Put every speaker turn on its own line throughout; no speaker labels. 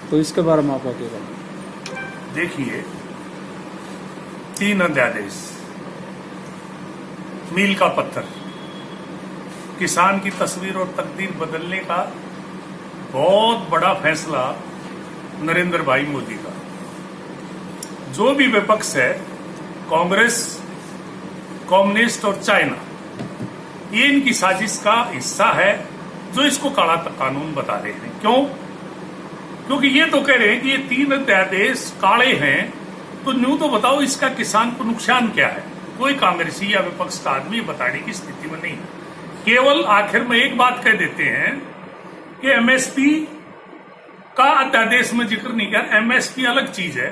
तो इसके बारे में आपका क्या कहना है?
देखिए, 3 अध्यादेश, मील का पत्थर, किसान की तस्वीर और तकदीर बदलने का बहुत बड़ा फैसला नरेंद्र भाई मोदी का। जो भी विपक्ष है, कांग्रेस, कम्युनिस्ट और चाइना, ये इनकी साजिश का हिस्सा है जो इसको काला कानून बता रहे हैं। क्यों? क्योंकि ये तो कह रहे हैं कि ये 3 अध्यादेश काले हैं, तो न्यू तो बताओ इसका किसान को नुकसान क्या है। कोई कांग्रेसी या विपक्ष का आदमी बताने की स्थिति में नहीं है। केवल आखिर में एक बात कह देते हैं कि एमएसपी का अध्यादेश में जिक्र नहीं किया। एमएसपी अलग चीज है।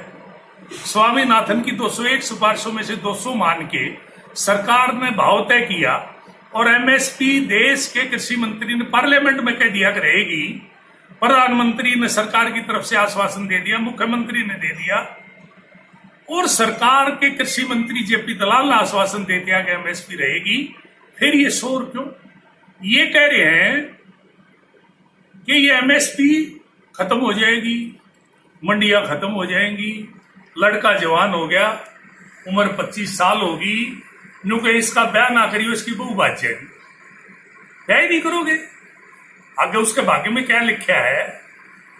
स्वामीनाथन की 201 सिफारिशों में से 200 मान के सरकार ने भाव तय किया और एमएसपी देश के कृषि मंत्री ने पार्लियामेंट में कह दिया कि रहेगी। प्रधानमंत्री ने सरकार की तरफ से आश्वासन दे दिया, मुख्यमंत्री ने दे दिया और सरकार के कृषि मंत्री जेपी दलाल ने आश्वासन दे दिया कि एमएसपी रहेगी। फिर ये शोर क्यों? ये कह रहे हैं कि ये एमएसपी खत्म हो जाएगी, मंडियां खत्म हो जाएंगी, लड़का जवान हो गया, उम्र 25 साल होगी, न्यू के इसका ब्याह ना करियो, इसकी बहू बात जाएगी। ब्याह ही नहीं करोगे? आगे उसके भाग्य में क्या लिखा है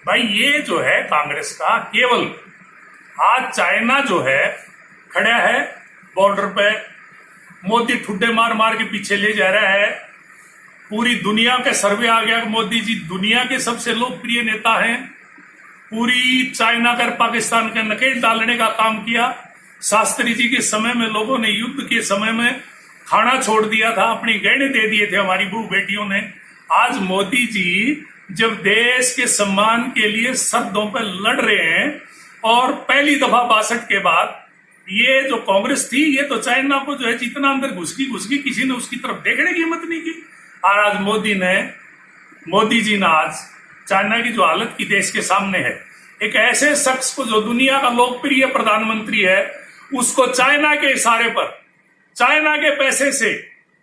भाई? ये जो है कांग्रेस का केवल, आज चाइना जो है खड़ा है बॉर्डर पे, मोदी ठुड्डे मार मार के पीछे ले जा रहा है। पूरी दुनिया का सर्वे आ गया, मोदी जी दुनिया के सबसे लोकप्रिय नेता हैं। पूरी चाइना कर पाकिस्तान के नकेल डालने का काम किया। शास्त्री जी के समय में लोगों ने युद्ध के समय में खाना छोड़ दिया था, अपनी गहने दे दिए थे हमारी बहू बेटियों ने। आज मोदी जी जब देश के सम्मान के लिए शब्दों पर लड़ रहे हैं और पहली दफा 62 के बाद ये जो कांग्रेस थी, ये तो चाइना को जो है जितना अंदर घुस गई, किसी ने उसकी तरफ देखने की हिम्मत नहीं की। और आज मोदी जी ने आज चाइना की जो हालत की देश के सामने है, एक ऐसे शख्स को जो दुनिया का लोकप्रिय प्रधानमंत्री है, उसको चाइना के इशारे पर, चाइना के पैसे से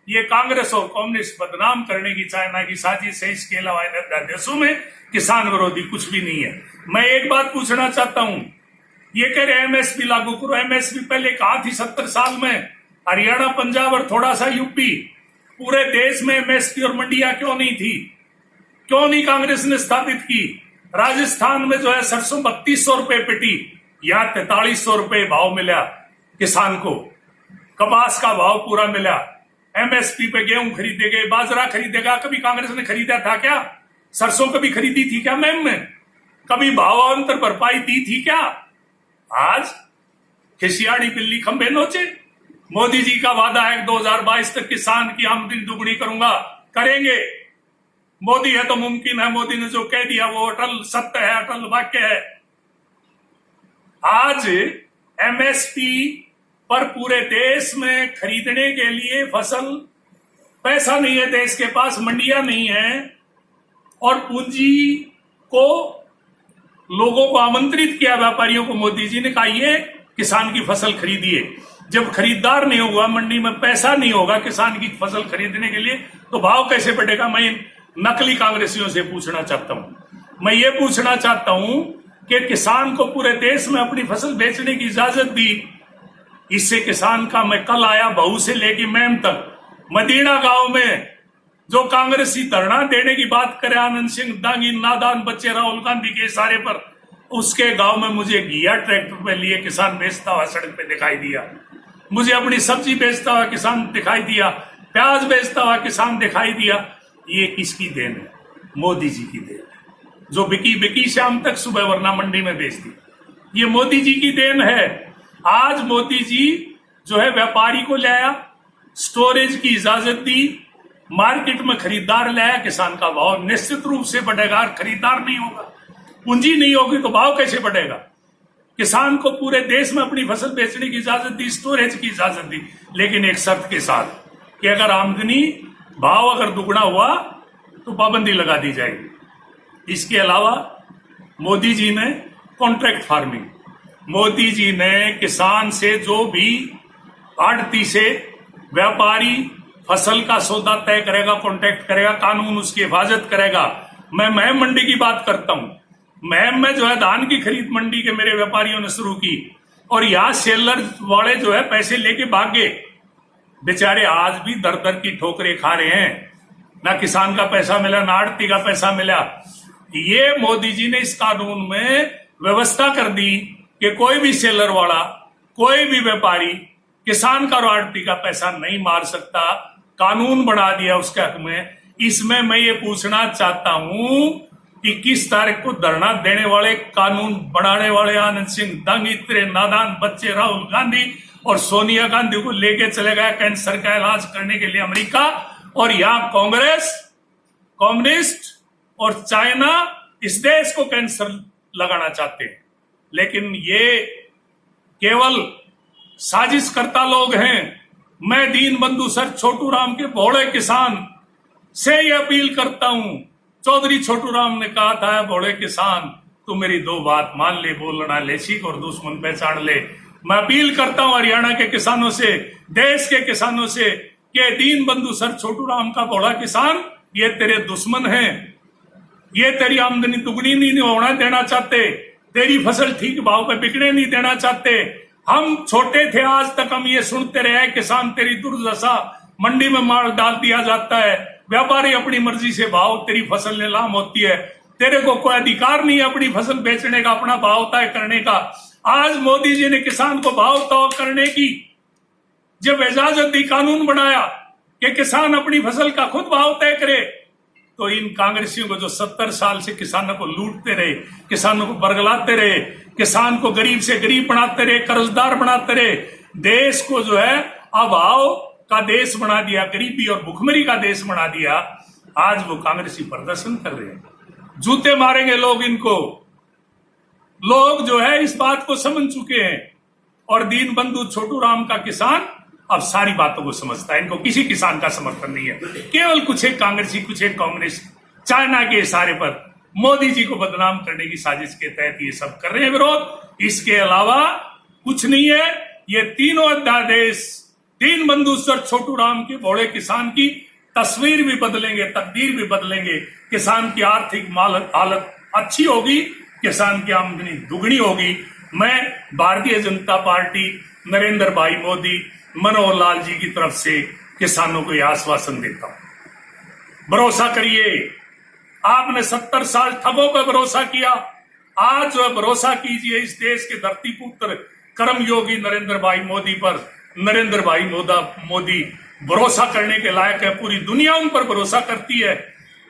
ये कांग्रेस और कम्युनिस्ट बदनाम करने की चाइना की साजिश है। इसके अलावा इन देशों में किसान विरोधी कुछ भी नहीं है। मैं एक बात पूछना चाहता हूं, ये कह रहे एमएसपी लागू करो। एमएसपी पहले कहा थी 70 साल में, हरियाणा, पंजाब और थोड़ा सा यूपी, पूरे देश में एमएसपी और मंडियां क्यों नहीं थी? क्यों नहीं कांग्रेस ने स्थापित की? राजस्थान में जो है सरसों 3200 रुपए पेटी, यहां 4300 रुपए भाव मिला किसान को। कपास का भाव पूरा मिला। एमएसपी पे गेहूं खरीदेगा, बाजरा खरीदेगा। कभी कांग्रेस ने खरीदा था क्या? सरसों कभी खरीदी थी क्या मैम में? कभी भावांतर भरपाई दी थी क्या? आज खिसियाड़ी बिल्ली खंबे नोचे। मोदी जी का वादा है 2022 तक किसान की आमदनी दुगनी करूंगा। करेंगे। मोदी है तो मुमकिन है। मोदी ने जो कह दिया वो अटल सत्य है, अटल वाक्य है। आज एमएसपी पर पूरे देश में खरीदने के लिए फसल, पैसा नहीं है देश के पास, मंडियां नहीं है और पूंजी को लोगों को आमंत्रित किया, व्यापारियों को। मोदी जी ने कहा ये किसान की फसल खरीदिए। जब खरीदार नहीं होगा, मंडी में पैसा नहीं होगा किसान की फसल खरीदने के लिए, तो भाव कैसे बढ़ेगा? मैं नकली कांग्रेसियों से पूछना चाहता हूं। मैं ये पूछना चाहता हूं कि किसान को पूरे देश में अपनी फसल बेचने की इजाजत दी। इससे किसान का, मैं कल आया बहू से लेके मैम तक, मदीना गांव में जो कांग्रेसी धरना देने की बात करे, आनंद सिंह दांगी नादान बच्चे राहुल गांधी के इशारे पर, उसके गांव में मुझे घिया ट्रैक्टर पे लिए किसान बेचता हुआ सड़क पे दिखाई दिया। मुझे अपनी सब्जी बेचता हुआ किसान दिखाई दिया, प्याज बेचता हुआ किसान दिखाई दिया। ये किसकी देन है? मोदी जी की देन है। जो बिकी शाम तक सुबह वरना मंडी में बेचती, ये मोदी जी की देन है। आज मोदी जी जो है व्यापारी को लाया, स्टोरेज की इजाजत दी, मार्केट में खरीदार लाया, किसान का भाव निश्चित रूप से बढ़ेगा। खरीदार नहीं होगा, पूंजी नहीं होगी तो भाव कैसे बढ़ेगा? किसान को पूरे देश में अपनी फसल बेचने की इजाजत दी, स्टोरेज की इजाजत दी, लेकिन एक शर्त के साथ कि अगर आमदनी भाव अगर दुगना हुआ तो पाबंदी लगा दी जाएगी। इसके अलावा मोदी जी ने कॉन्ट्रैक्ट फार्मिंग, मोदी जी ने किसान से जो भी आड़ती से व्यापारी फसल का सौदा तय करेगा, कॉन्ट्रैक्ट करेगा, कानून उसकी हिफाजत करेगा। मैं मंडी की बात करता हूं। महम में जो है धान की खरीद मंडी के मेरे व्यापारियों ने शुरू की और यहां सेलर वाले जो है पैसे लेके भाग गए। बेचारे आज भी दर दर की ठोकरें खा रहे हैं, ना किसान का पैसा मिला ना आड़ती का पैसा मिला। ये मोदी जी ने इस कानून में व्यवस्था कर दी कि कोई भी सेलर वाला, कोई भी व्यापारी किसान का और आड़ती का पैसा नहीं मार सकता। कानून बना दिया उसके हक में। इसमें मैं ये पूछना चाहता हूं, 21 तारीख को धरना देने वाले, कानून बनाने वाले आनंद सिंह दंग, इतने नादान बच्चे राहुल गांधी और सोनिया गांधी को लेके चले गए कैंसर का इलाज करने के लिए अमेरिका, और यहां कांग्रेस, कम्युनिस्ट और चाइना इस देश को कैंसर लगाना चाहते हैं। लेकिन ये केवल साजिशकर्ता लोग हैं। मैं दीन बंधु सर छोटू राम के भोले किसान से ये अपील करता हूं। चौधरी छोटू राम ने कहा था, भोले किसान तू मेरी दो बात मान ले, बोलना ले सीख और दुश्मन पहचान ले। मैं अपील करता हूं हरियाणा के किसानों से, देश के किसानों से, कि दीन बंधु सर छोटू राम का भोला किसान ये तेरे दुश्मन हैं। ये तेरी आमदनी दुगनी नहीं होना देना चाहते, तेरी फसल ठीक भाव पे बिकने नहीं देना चाहते। हम छोटे थे आज तक हम ये सुनते रहे, किसान तेरी दुर्दशा, मंडी में माल डाल दिया जाता है, व्यापारी अपनी मर्जी से भाव, तेरी फसल नीलाम होती है, तेरे को कोई अधिकार नहीं है अपनी फसल बेचने का, अपना भाव तय करने का। आज मोदी जी ने किसान को भाव तय करने की जब इजाजत दी, कानून बनाया कि किसान अपनी फसल का खुद भाव तय करे, तो इन कांग्रेसियों को जो 70 साल से किसानों को लूटते रहे, किसानों को बरगलाते रहे, किसान को गरीब से गरीब बनाते रहे, कर्जदार बनाते रहे, देश को जो है अभाव का देश बना दिया, गरीबी और भुखमरी का देश बना दिया। आज वो कांग्रेसी प्रदर्शन कर रहे हैं, जूते मारेंगे लोग इनको। लोग जो है इस बात को समझ चुके हैं और दीन बंधु छोटू राम का किसान अब सारी बातों को समझता है। इनको किसी किसान का समर्थन नहीं है, केवल कुछ एक कांग्रेसी, कुछ एक कम्युनिस्ट चाइना के इशारे पर मोदी जी को बदनाम करने की साजिश के तहत ये सब कर रहे हैं विरोध। इसके अलावा कुछ नहीं है। ये तीनों अध्यादेश दीन बंधु सर छोटू राम के भोले किसान की तस्वीर भी बदलेंगे, तकदीर भी बदलेंगे। किसान की आर्थिक हालत अच्छी होगी, किसान की आमदनी दुगनी होगी। मैं भारतीय जनता पार्टी, नरेंद्र भाई मोदी, मनोहर लाल जी की तरफ से किसानों को यह आश्वासन देता हूं, भरोसा करिए। आपने 70 साल ठगों पर भरोसा किया, आज जो भरोसा कीजिए इस देश के धरती पुत्र कर्मयोगी नरेंद्र भाई मोदी पर। नरेंद्र भाई मोदी भरोसा करने के लायक है, पूरी दुनिया उन पर भरोसा करती है।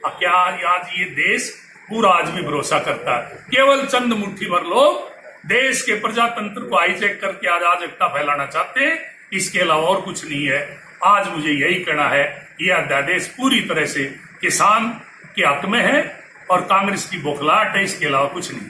क्या आज ये देश पूरा आज भी भरोसा करता है? केवल चंद मुट्ठी भर लोग देश के प्रजातंत्र को हाईजैक करके अराजकता फैलाना चाहते हैं, इसके अलावा और कुछ नहीं है। आज मुझे यही कहना है, यह अध्यादेश पूरी तरह से किसान के हक में है और कांग्रेस की बौखलाहट है, इसके अलावा कुछ नहीं।